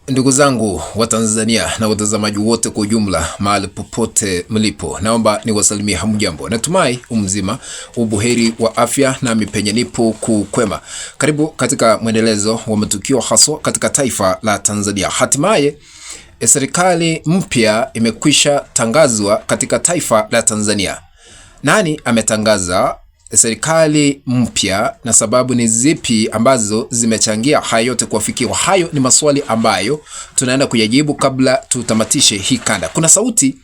Ndugu zangu wa Tanzania na watazamaji wote kwa ujumla, mahali popote mlipo, naomba niwasalimie hamjambo. Natumai umzima, ubuheri wa afya, na mipenye nipo kukwema. Karibu katika mwendelezo wa matukio haswa katika taifa la Tanzania. Hatimaye serikali mpya imekwisha tangazwa katika taifa la Tanzania. Nani ametangaza serikali mpya na sababu ni zipi ambazo zimechangia haya yote kuafikiwa? Hayo ni maswali ambayo tunaenda kuyajibu kabla tutamatishe hii kanda. Kuna sauti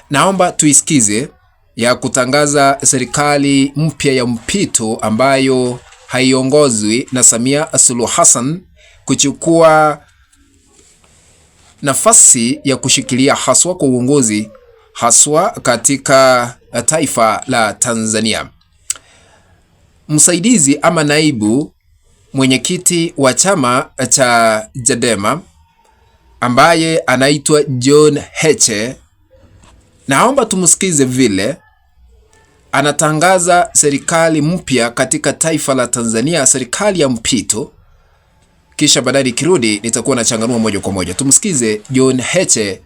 naomba tuisikize ya kutangaza serikali mpya ya mpito ambayo haiongozwi na Samia Suluhu Hassan kuchukua nafasi ya kushikilia haswa kwa uongozi haswa katika taifa la Tanzania. Msaidizi ama naibu mwenyekiti wa chama cha Chadema ambaye anaitwa John Heche, naomba tumsikize vile anatangaza serikali mpya katika taifa la Tanzania, serikali ya mpito. Kisha baadaye kirudi nitakuwa na changanua moja kwa moja. Tumsikize John Heche,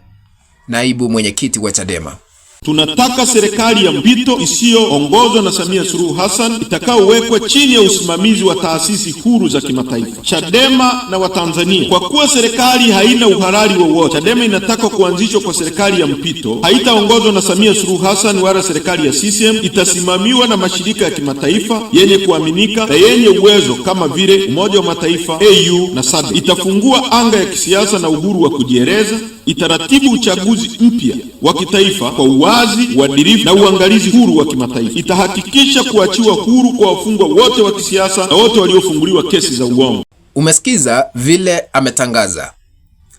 naibu mwenyekiti wa Chadema. Tunataka serikali ya mpito isiyoongozwa na Samia Suluhu Hassan, itakaowekwa chini ya usimamizi wa taasisi huru za kimataifa, Chadema na Watanzania. Kwa kuwa serikali haina uhalali wowote, Chadema inataka kuanzishwa kwa serikali ya mpito. Haitaongozwa na Samia Suluhu Hassan wala serikali ya CCM. Itasimamiwa na mashirika ya kimataifa yenye kuaminika na yenye uwezo kama vile Umoja wa Mataifa, AU na SADC. Itafungua anga ya kisiasa na uhuru wa kujieleza. Itaratibu uchaguzi mpya wa kitaifa kwa uwazi, uadilifu na uangalizi huru wa kimataifa. Itahakikisha kuachiwa huru kwa wafungwa wote wa kisiasa na wote waliofunguliwa kesi za uongo. Umesikiza vile ametangaza.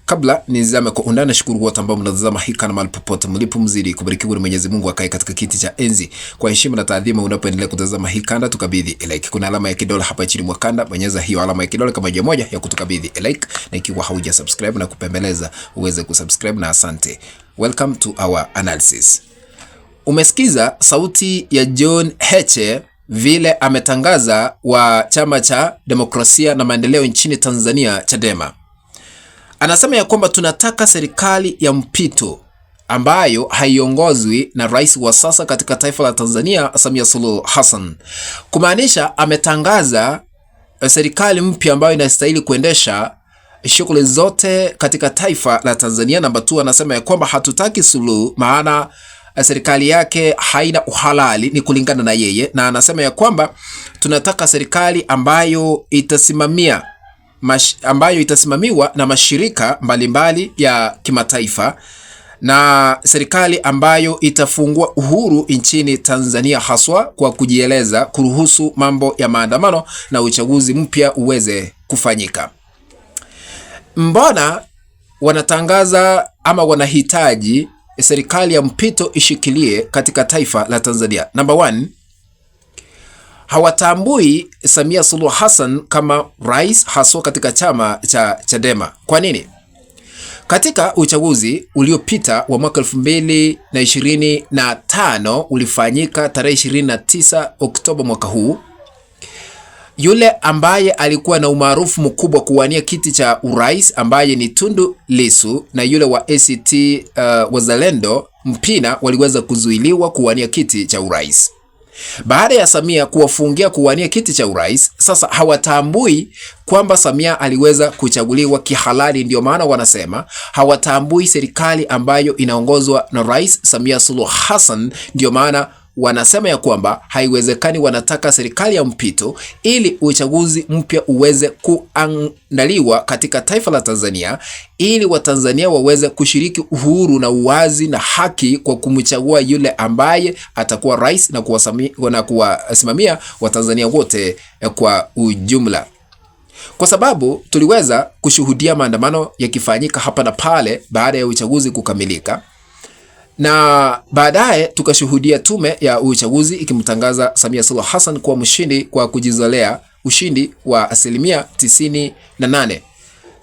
Kabla nizame kwa undani, shukuru wote ambao mnatazama hii kana mahali popote mlipo, mzidi kubarikiwa na Mwenyezi Mungu akae katika kiti cha enzi. Kwa heshima na taadhima unapoendelea kutazama hii kanda, tukabidhi like. Kuna alama ya kidole hapa chini mwa kanda, bonyeza hiyo alama ya kidole kama moja ya kutukabidhi like, na ikiwa hauja subscribe na kupembeleza uweze kusubscribe, na asante. Welcome to our analysis. Umesikiza sauti ya John Heche vile ametangaza wa chama cha demokrasia na maendeleo nchini Tanzania, Chadema. Anasema ya kwamba tunataka serikali ya mpito ambayo haiongozwi na rais wa sasa katika taifa la Tanzania, Samia Suluhu Hassan. Kumaanisha ametangaza serikali mpya ambayo inastahili kuendesha shughuli zote katika taifa la Tanzania. Namba 2, anasema ya kwamba hatutaki Suluhu maana serikali yake haina uhalali, ni kulingana na yeye, na anasema ya kwamba tunataka serikali ambayo itasimamiwa na mashirika mbalimbali ya kimataifa, na serikali ambayo itafungua uhuru nchini Tanzania haswa kwa kujieleza, kuruhusu mambo ya maandamano na uchaguzi mpya uweze kufanyika. Mbona wanatangaza ama wanahitaji serikali ya mpito ishikilie katika taifa la Tanzania? Number 1, hawatambui Samia Suluhu Hassan kama rais haswa katika chama cha Chadema. Kwa nini? Katika uchaguzi uliopita wa mwaka 2025 ulifanyika tarehe 29 Oktoba mwaka huu, yule ambaye alikuwa na umaarufu mkubwa kuwania kiti cha urais ambaye ni Tundu Lissu na yule wa ACT Wazalendo Mpina waliweza kuzuiliwa kuwania kiti cha urais. Baada ya Samia kuwafungia kuwania kiti cha urais, sasa hawatambui kwamba Samia aliweza kuchaguliwa kihalali. Ndio maana wanasema hawatambui serikali ambayo inaongozwa na Rais Samia Suluhu Hassan. Ndio maana wanasema ya kwamba haiwezekani, wanataka serikali ya mpito ili uchaguzi mpya uweze kuandaliwa katika taifa la Tanzania, ili Watanzania waweze kushiriki uhuru na uwazi na haki kwa kumchagua yule ambaye atakuwa rais na kuwasimamia Watanzania wote kwa ujumla. Kwa sababu tuliweza kushuhudia maandamano yakifanyika hapa na pale baada ya uchaguzi kukamilika, na baadaye tukashuhudia tume ya uchaguzi ikimtangaza Samia Suluhu Hassan kuwa mshindi kwa kujizolea ushindi wa 98%.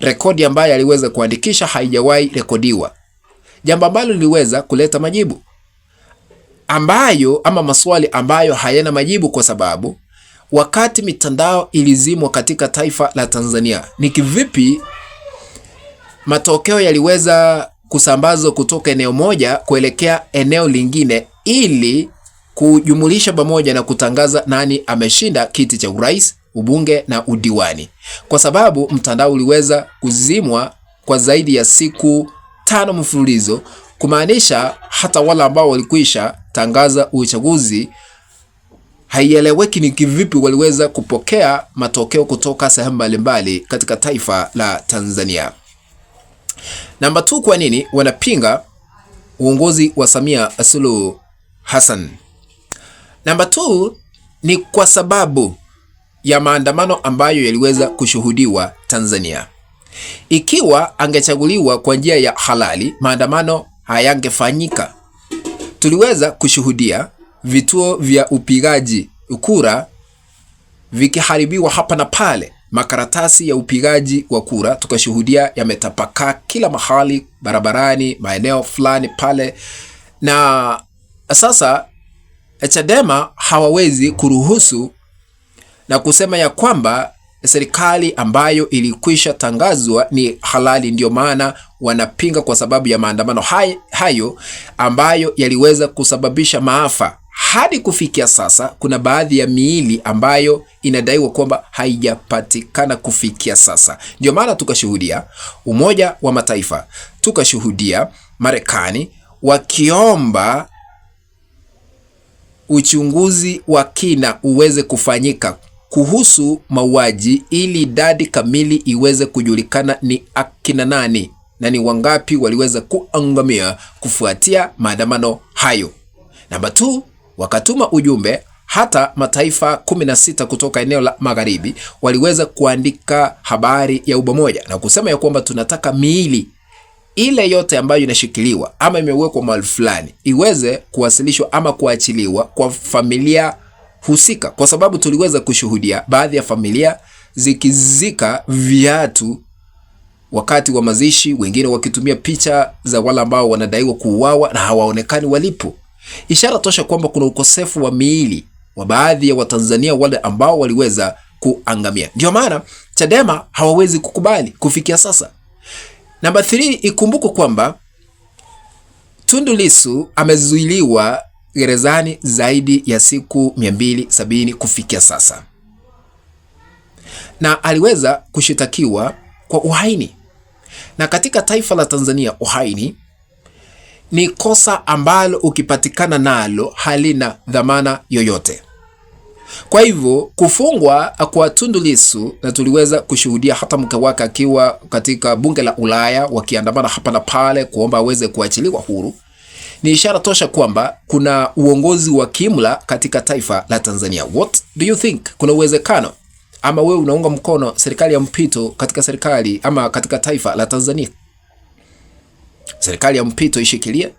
Rekodi ambayo aliweza kuandikisha haijawahi rekodiwa. Jambo ambalo liliweza kuleta majibu ambayo ama maswali ambayo hayana majibu, kwa sababu wakati mitandao ilizimwa katika taifa la Tanzania, ni kivipi matokeo yaliweza kusambazwa kutoka eneo moja kuelekea eneo lingine ili kujumulisha pamoja na kutangaza nani ameshinda kiti cha urais, ubunge na udiwani. Kwa sababu mtandao uliweza kuzimwa kwa zaidi ya siku 5 mfululizo, kumaanisha hata wale ambao walikwisha tangaza uchaguzi haieleweki ni kivipi waliweza kupokea matokeo kutoka sehemu mbalimbali katika taifa la Tanzania. Namba 2, kwa nini wanapinga uongozi wa Samia Suluhu Hassan? Namba 2 ni kwa sababu ya maandamano ambayo yaliweza kushuhudiwa Tanzania. Ikiwa angechaguliwa kwa njia ya halali, maandamano hayangefanyika. Tuliweza kushuhudia vituo vya upigaji kura vikiharibiwa hapa na pale, makaratasi ya upigaji wa kura tukashuhudia yametapakaa kila mahali, barabarani, maeneo fulani pale. Na sasa Chadema hawawezi kuruhusu na kusema ya kwamba serikali ambayo ilikwisha tangazwa ni halali. Ndio maana wanapinga, kwa sababu ya maandamano hayo ambayo yaliweza kusababisha maafa. Hadi kufikia sasa kuna baadhi ya miili ambayo inadaiwa kwamba haijapatikana kufikia sasa. Ndio maana tukashuhudia Umoja wa Mataifa, tukashuhudia Marekani wakiomba uchunguzi wa kina uweze kufanyika kuhusu mauaji ili idadi kamili iweze kujulikana ni akina nani na ni wangapi waliweza kuangamia kufuatia maandamano hayo. Namba 2, wakatuma ujumbe hata mataifa 16 kutoka eneo la magharibi waliweza kuandika habari ya umoja na kusema ya kwamba tunataka miili ile yote ambayo inashikiliwa ama imewekwa mahali fulani iweze kuwasilishwa ama kuachiliwa kwa familia husika, kwa sababu tuliweza kushuhudia baadhi ya familia zikizika viatu wakati wa mazishi, wengine wakitumia picha za wale ambao wanadaiwa kuuawa na hawaonekani walipo. Ishara tosha kwamba kuna ukosefu wa miili wa baadhi ya Watanzania wale ambao waliweza kuangamia. Ndio maana Chadema hawawezi kukubali kufikia sasa. Namba 3, ikumbuke kwamba Tundu Lissu amezuiliwa gerezani zaidi ya siku 270 kufikia sasa, na aliweza kushitakiwa kwa uhaini. Na katika taifa la Tanzania uhaini ni kosa ambalo ukipatikana nalo halina dhamana yoyote. Kwa hivyo kufungwa kwa Tundu Lissu, na tuliweza kushuhudia hata mke wake akiwa katika bunge la Ulaya wakiandamana hapa na pale kuomba aweze kuachiliwa huru, ni ishara tosha kwamba kuna uongozi wa kimla katika taifa la Tanzania. What do you think? Kuna uwezekano ama wewe unaunga mkono serikali ya mpito katika serikali ama katika taifa la Tanzania? Serikali ya mpito ishikilie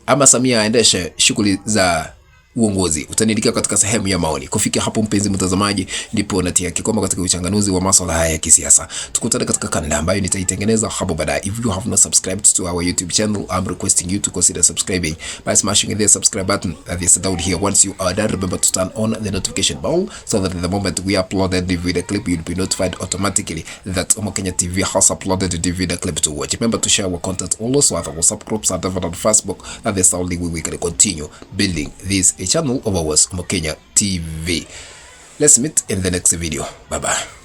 ama Samia aendeshe shughuli za uongozi? Utaniandikia katika sehemu ya maoni. Kufikia hapo, mpenzi mtazamaji, ndipo natia kikomo katika uchanganuzi wa masuala haya ya kisiasa. Tukutane katika kanda ambayo nitaitengeneza hapo baadaye. If you have not subscribed to our YouTube channel, I'm requesting you to consider subscribing by smashing the subscribe button that is down here. Once you are done, remember to turn on the notification bell so that the moment we upload the video clip, you'll be notified automatically that Omokenya TV has uploaded the video clip to watch. Remember to share our content also at our WhatsApp groups and on Facebook. That is the only way we can continue building this channel of ours, Omokenya TV. Let's meet in the next video. Bye bye.